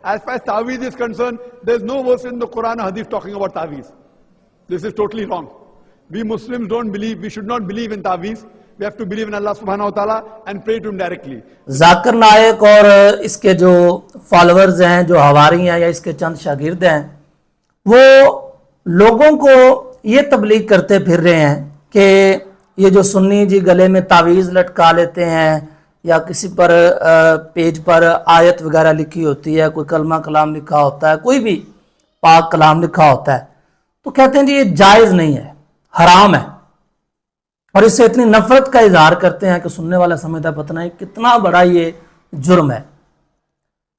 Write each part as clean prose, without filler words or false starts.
As far as Taweez is concerned, there is no verse in the Quran or Hadith talking about Taweez. This is totally wrong. We Muslims don't believe, we should not believe in Taweez. We have to believe in Allah subhanahu wa ta'ala and pray to him directly. Zakir Naik اور اس کے جو followers ہیں، جو حواری ہیں یا اس کے چند شاگرد ہیں، وہ لوگوں کو یہ تبلیغ کرتے پھر رہے ہیں کہ یہ جو سنی جی گلے میں تعویذ لٹکا لیتے ہیں یا کسی پر پیج پر آیت وغیرہ لکھی ہوتی ہے، کوئی کلمہ کلام لکھا ہوتا ہے، کوئی بھی پاک کلام لکھا ہوتا ہے، تو کہتے ہیں جی یہ جائز نہیں ہے، حرام ہے، اور اس سے اتنی نفرت کا اظہار کرتے ہیں کہ سننے والا سمجھتا ہے پتہ نہیں کتنا بڑا یہ جرم ہے۔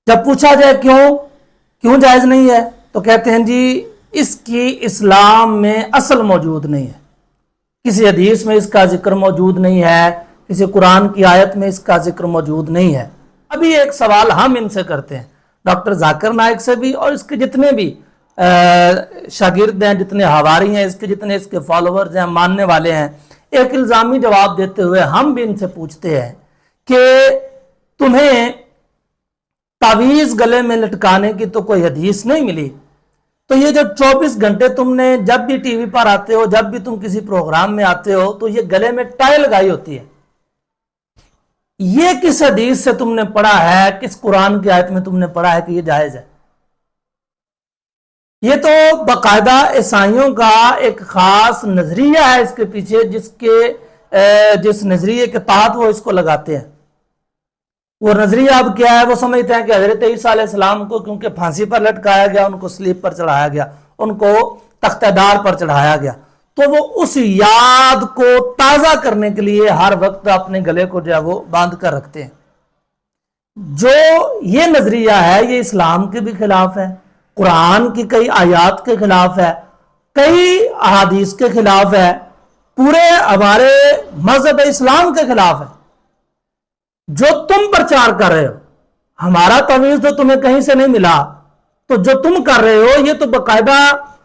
جب پوچھا جائے کیوں جائز نہیں ہے تو کہتے ہیں جی اس کی اسلام میں اصل موجود نہیں ہے، کسی حدیث میں اس کا ذکر موجود نہیں ہے، کسی قرآن کی آیت میں اس کا ذکر موجود نہیں ہے۔ ابھی ایک سوال ہم ان سے کرتے ہیں، ڈاکٹر ذاکر نائک سے بھی اور اس کے جتنے بھی شاگرد ہیں، جتنے حواری ہیں، اس کے جتنے اس کے فالوورز ہیں، ماننے والے ہیں، ایک الزامی جواب دیتے ہوئے ہم بھی ان سے پوچھتے ہیں کہ تمہیں تعویذ گلے میں لٹکانے کی تو کوئی حدیث نہیں ملی، تو یہ جو 24 گھنٹے تم نے جب بھی ٹی وی پر آتے ہو، جب بھی تم کسی پروگرام میں آتے ہو تو یہ گلے میں ٹائی لگائی ہوتی ہے، یہ کس حدیث سے تم نے پڑھا ہے، کس قرآن کی آیت میں تم نے پڑھا ہے کہ یہ جائز ہے؟ یہ تو باقاعدہ عیسائیوں کا ایک خاص نظریہ ہے اس کے پیچھے، جس نظریے کے تحت وہ اس کو لگاتے ہیں۔ وہ نظریہ اب کیا ہے؟ وہ سمجھتے ہیں کہ حضرت عیسیٰ علیہ السلام کو کیونکہ پھانسی پر لٹکایا گیا، ان کو سلیب پر چڑھایا گیا، ان کو تختہ دار پر چڑھایا گیا، تو وہ اس یاد کو تازہ کرنے کے لیے ہر وقت اپنے گلے کو جو ہے وہ باندھ کر رکھتے ہیں۔ جو یہ نظریہ ہے یہ اسلام کے بھی خلاف ہے، قرآن کی کئی آیات کے خلاف ہے، کئی احادیث کے خلاف ہے، پورے ہمارے مذہب اسلام کے خلاف ہے۔ جو تم پرچار کر رہے ہو، ہمارا تعویذ تو تمہیں کہیں سے نہیں ملا، تو جو تم کر رہے ہو یہ تو باقاعدہ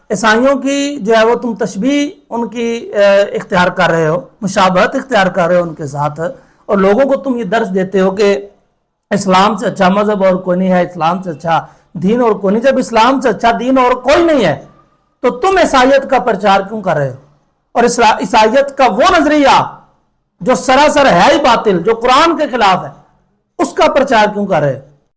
عیسائیوں کی جو ہے وہ تم تشبیہ ان کی اختیار کر رہے ہو، مشابہت اختیار کر رہے ہو ان کے ساتھ، اور لوگوں کو تم یہ درس دیتے ہو کہ اسلام سے اچھا مذہب اور کوئی نہیں ہے، اسلام سے اچھا دین اور کوئی نہیں۔ جب اسلام سے اچھا دین اور کوئی نہیں ہے تو تم عیسائیت کا پرچار کیوں کر رہے ہو؟ اور عیسائیت کا وہ نظریہ جو سراسر ہے ہی باطل، جو قرآن کے خلاف ہے، اس کا پرچار کیوں کر رہے ہو؟